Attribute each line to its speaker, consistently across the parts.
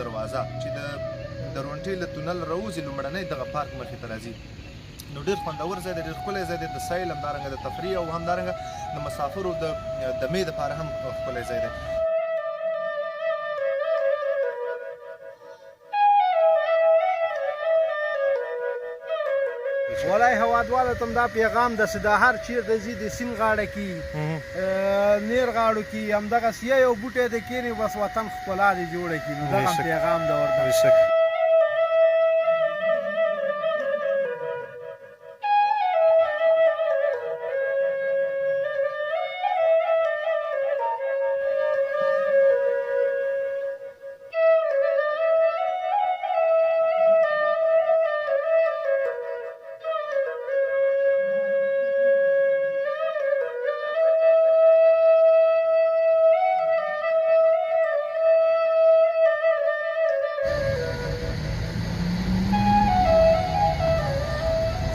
Speaker 1: دروازه چې د درونټې له تونل راوځي لومړنی دغه پارک مخې ته راځي. نو ډېر خوندور ځای دی، ډېر ښکلی ځای دی، د سیل همدارنګه د تفریح او همدارنګه د مسافرو د دمې دپاره هم ښکلی ځای دی.
Speaker 2: والله هوادوالو ته دا پیغام ده چې دا هر چیرته ځي د سیند غاړه کې نیر غاړو کې همدغسې یو بوټی دی کښېني بس وطن ښکلا دې جوړه کړي. نو دغه پیغام ده ورته.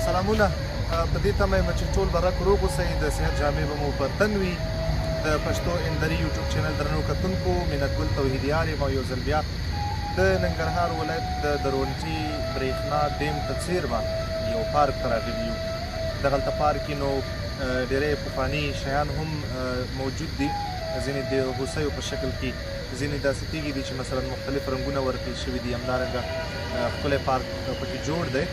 Speaker 1: سلامونه، په دې تمه یم چې ټول به رک روغ اوسئ، د صحت جامې به مو پر تن وي. د پښتو اندري یوټیوب چینل درنو کتونکو مینت ګل توحیدیار یم او یو ځل بیا د ننګرهار ولایت د درونټې برېښنا ډیم ته څیرمه یو پارک ته راغلي یو. دغلته پارک کې نو ډېری پخواني شیان هم موجود دي، ځینې د هوسیو په شکل کې، ځینې داسې تیږې دي چې مثلا مختلف رنګونه ورکړل شوي دي. همدارنګه ښکلی پارک پکې جوړ دی،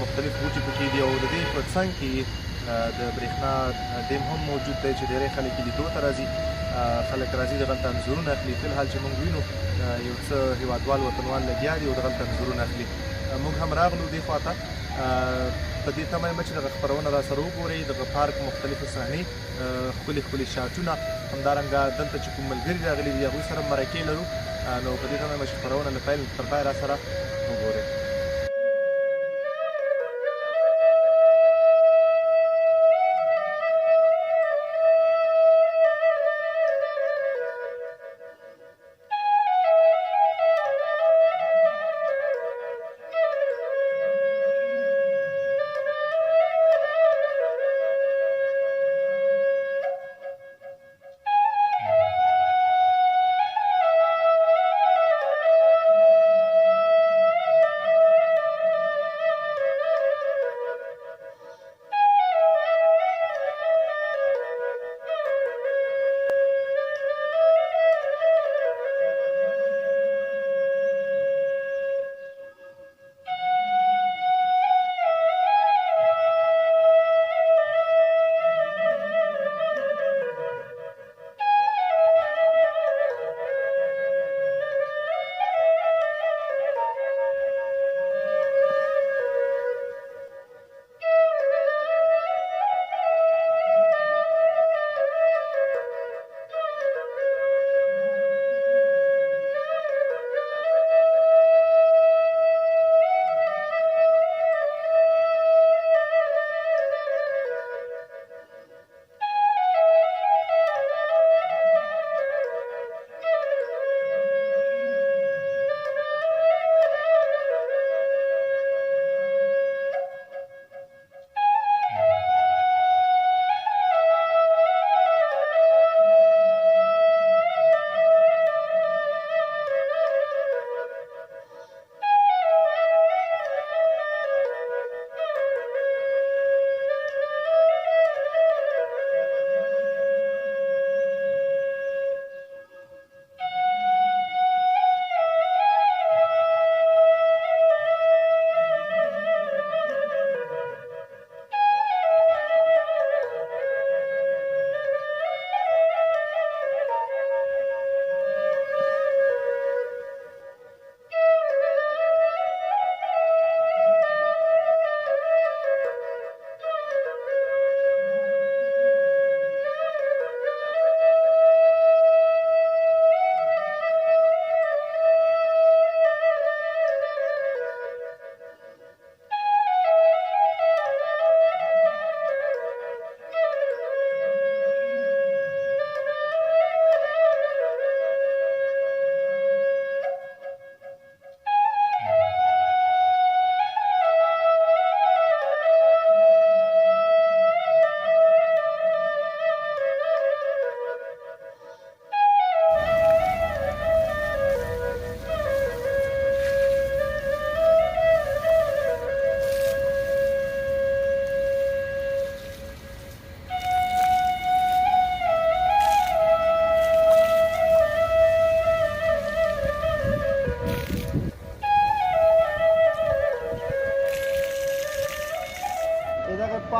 Speaker 1: مختلف بوټي پکې دي او د دې په څنګ کې د برېښنا ډیم هم موجود دی چې ډېری خلک یې لیدو ته راځي. خلک راځي دغلته انځورونه اخلي. فی الحال چې موږ وینو یو څه هېوادوال وطنوال لګیا دي او دغلته انځورونه اخلي. موږ هم راغلو دې خواته، په دې تمه یم چې دغه خپرونه را سره وګورئ. دغه پارک مختلفې صحنې، ښکلي ښکلي شاټونه، همدارنګه دلته چې کوم ملګري راغلي دي هغوی سره مرکې لرو. نو په دې تمه یم چې خپرونه له پیل تر پای را سره وګورئ.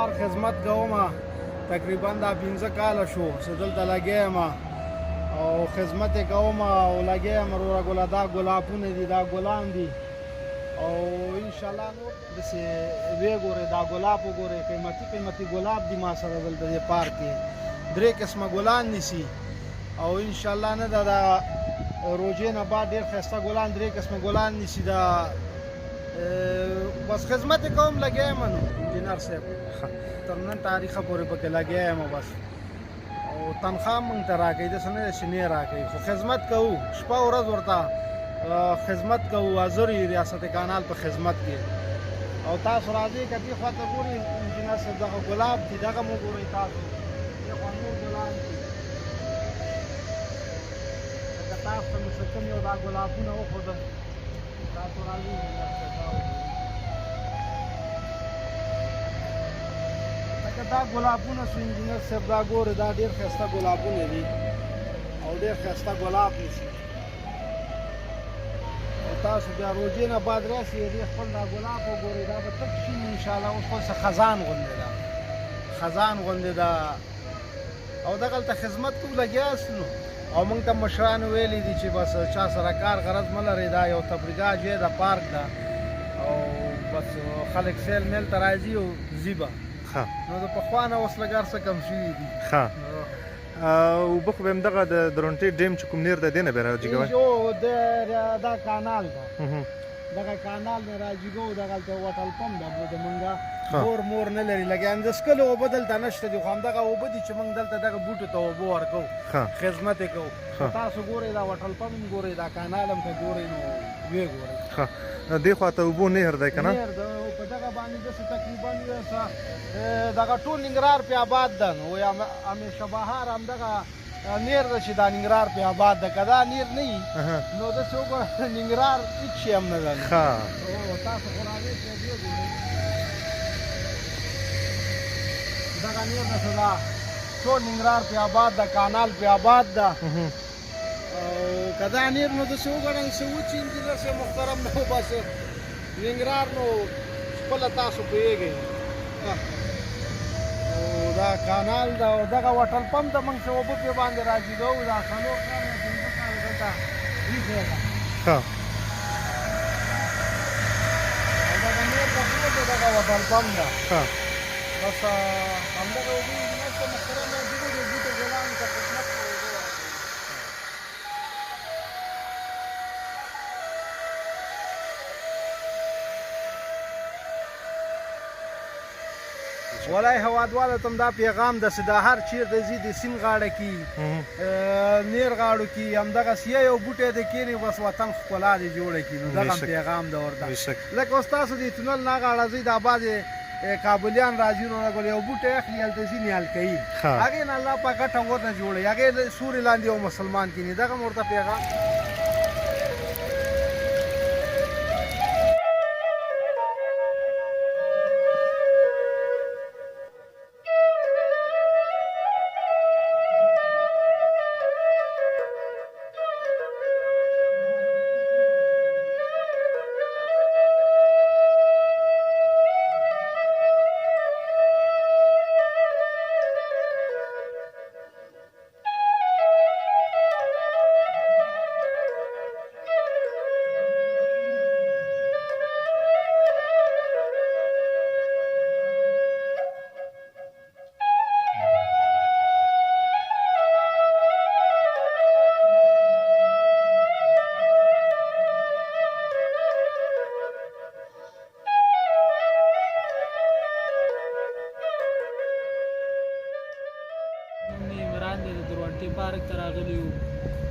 Speaker 2: پار خدمت کوم تقریبا دا 15 کاله شو چې دلته لګیا یم او خدمت یې کوم او لګیا یم وروره ګله دا ګلابونه دي دا ګلان دي او انشاءالله نور داسې ویې ګورئ دا ګلاب وګورئ قیمتي قیمتي ګلاب دي ما سره دلته دې پارک کې 3 قسمه ګلان نیسي او انشاءالله نه دا روجې نه بعد ډېر ښایسته ګلان 3 قسمه ګلان نیسي دا بس خدمت یې کوم لګیا یم نو انجینر صاحب تر نن تاریخه پورې پکې لګیا یم بس او تنخواه موږ ته راکوي داسې نه ده چې نه یې راکوي خو خدمت کوو شپه ورځ ورته خدمت کوو حاضر یو ریاست کانال په خدمت کې او تاسو راځئ که دې خواته ګورئ انجینر صاحب دغه ګلاب دي دغه مو ګورئ تاسو دې خوا نور ګلان دي لکه تاسو ته مې څه کوم یو دا ګلابونه وښودل تاسو راځئ لکه دا ګلابونه شو انجینر صاحب دا ګورئ دا ډېر ښایسته ګلابونه دي او ډېر ښایسته ګلاب نیسي تاسو بیا روجې نه بعد راسئ دې خپل دا ګلاب وګورئ دا به تک شي انشاءالله اوس خو څه خزان غوندې ده خزان غوندې ده او دغلته خدمت کوو لګیا نو او موږ ته مشرانو ویلي دي چې بس چا سره کار غرض مه لرئ دا یو تفریحګاه ځای ده پارک ده او بس خلک سیل میل ته راځي او ځي به نو د پخوا نه اوس لږ هر څه کم شوي دي
Speaker 1: اوبه خو به همدغه د درونټې ډیم چې کوم نیر دی دی نه بیا راجګوئ
Speaker 2: دا کانال ده دغه کانال نه راجګو دغلته وټل پمپ ده د مونږه بور مور نه لري لکه اندسکلو اوبه دلته نشته دي خو همدغه اوبه دي چې موږ دلته دغه بوټو ته اوبه ورکوو خدمت یې کوو تاسو ګورئ دا وټل پمپ هم ګورئ دا کانال هم که ګورئ نو ویې ګورئ
Speaker 1: دې خوا ته اوبو نهر دی که نه
Speaker 2: نهر ده په دغه باندې داسې تقریبا دغه ټول ننګرهار پې آباد ده نو همیشه بهار همدغه نیر ده چې دا ننګرهار پې آباد ده که دا نیر نه وي نو داسې وګوره ننګرهار هېڅ شی هم نه ده تاسو خو راځئ چې دې ګورئ دغه نیر ده چې دا ټول ننګرهار پې آباد ده کانال پې آباد ده او که دا نیر نو داسې وګڼئ څه وچې انجینر صاحب محترم نو بس ننګرهار نو خپله تاسو پوهېږئ دا کانال دا او دغه وټل پمپ ته موږ چې اوبه پرې باندې راجګوو دا څلور کاله 15 کاله دلته ایښی ده او دغه نیر ته پروت دغه وټل پمپ ده بس همدغه اوبه انجینر صاحب محترم راځي د بوټو ګلانو ته خدمت کوو ولای هوادوالو ته دا پیغام ده چې دا هر چیرته ځي د سیند غاړه کې نیر غاړو کې همدغسې یو بوټی دی کښېني بس وطن ښکلا دې جوړه کړي نو دغه پیغام ده ورته لکه اوس تاسو د تونل نه غاړه ځئ دا بعضې کابلیان راځي نو هغه یو بوټی اخلي هلته ځي نیال کوي هغې نه الله پاک ګټه ورنه جوړوي هغې سوري لاندې یو مسلمان کښېني دغه م ورته پیغام پارک ته راغلي یو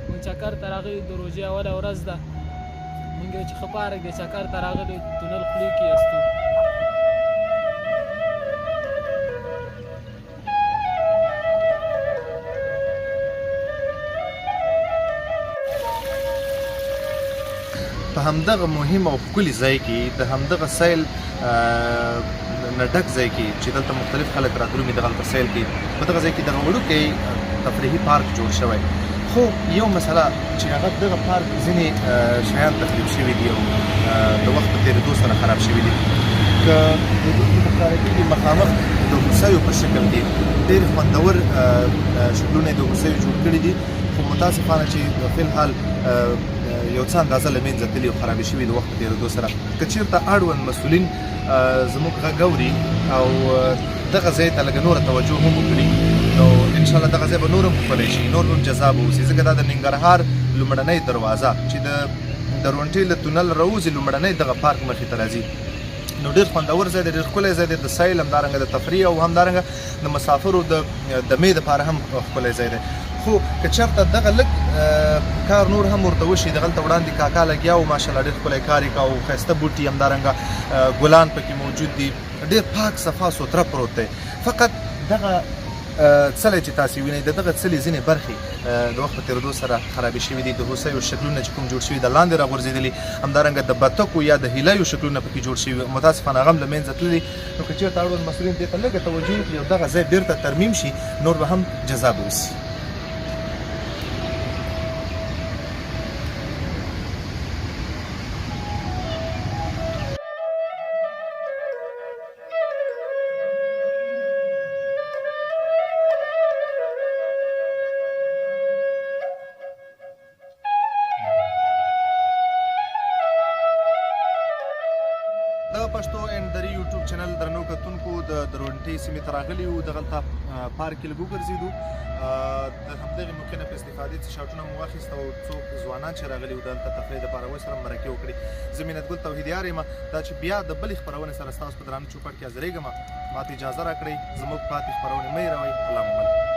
Speaker 2: مونږ چکر ته راغلي د روژې اوله ورځ ده مونږ یو چې ښه پارک دی چکر ته راغلي تونل خولې کې یستو
Speaker 1: په همدغه مهم او ښکلي ځای کې د همدغه سیل نه ډک ځای کې چې دلته مختلف خلک راتلومي دغلته سیل کې په دغه ځای کې دغه وړوکی تفریحي پارک جوړ شوی خو یو مسله چې هغه دغه پارک ځینې شیان تخریب شوي دي او د وخت په تېرېدو سره خراب شوي دي که لیدونکي ته ښکاره کېږي مخامخ د هوسیو په شکل کې ډېر خوندور شکلونه یې د هوسیو جوړ کړي دي، خو متاسفانه چې فی الحال یو څه اندازه له منځه تللي او خرابې شوي د وخت په تېرېدو سره. که چېرته اړوند مسؤلین زموږ غږ اوري او دغه ځای ته لږه نوره توجه هم وکړي نو انشاءالله دغه ځای به نور هم ښکلی شي، نور جذاب واوسي، ځکه دا د ننګرهار لومړنۍ دروازه چې د درونټې له تونل راوځي لومړنۍ دغه پارک مخې ته راځي. نو ډېر خوندور ځای دی، ډېر ښکلی ځای دی، د سیل همدارنګه د تفریح او همدارنګه د مسافرو د دمې دپاره هم ښکلی ځای دی. خو که چېرته دغه لږ کار نور هم ورته وشي، دغلته وړاندې کاکا لګیا و ماشاءالله ډېر ښکلی کار یې کوه، ښایسته بوټي همدارنګه ګلان پکې موجود دي، ډېر پاک صفا سوتره پروت دی. فقط دغه څلی چې تاسې وینئ د دغه څلي ځینې برخې د وخت په تېرېدو سره خرابې شوي دي، د هوسیو شکلونه چې کوم جوړ شوي د لاندې راغورځېدلي، همدارنګه د بطکو یا د هیلیو شکلونه پکې جوړ شوي، متاسفانه هغه هم له منځه تللي. نو که چېرته اړوند مسؤلین دې ته لږه توجه وکړي او دغه ځای بېرته ترمیم شي نور به هم جذاب اوسي. د پښتو اینډ دري یوټیوب چینل درنو کتونکو د درونټې سیمې ته راغلي وو، دغلته پارک کې لږ وګرځېدو، د همدغې موقع نه په استفادې څه شاټونه مو واخیسته او څو ځوانان چې راغلي وو دلته تفریح دپاره ورسره مرکې وکړې. زه مینتګل توحیدیار یم، دا چې بیا د بلې خپرونې سره ستاسو په درانه چوپړ کې حاضرېږم، ماته اجازه راکړئ زموږ پاتې خپرونې مه هېروئ. الله مو مل.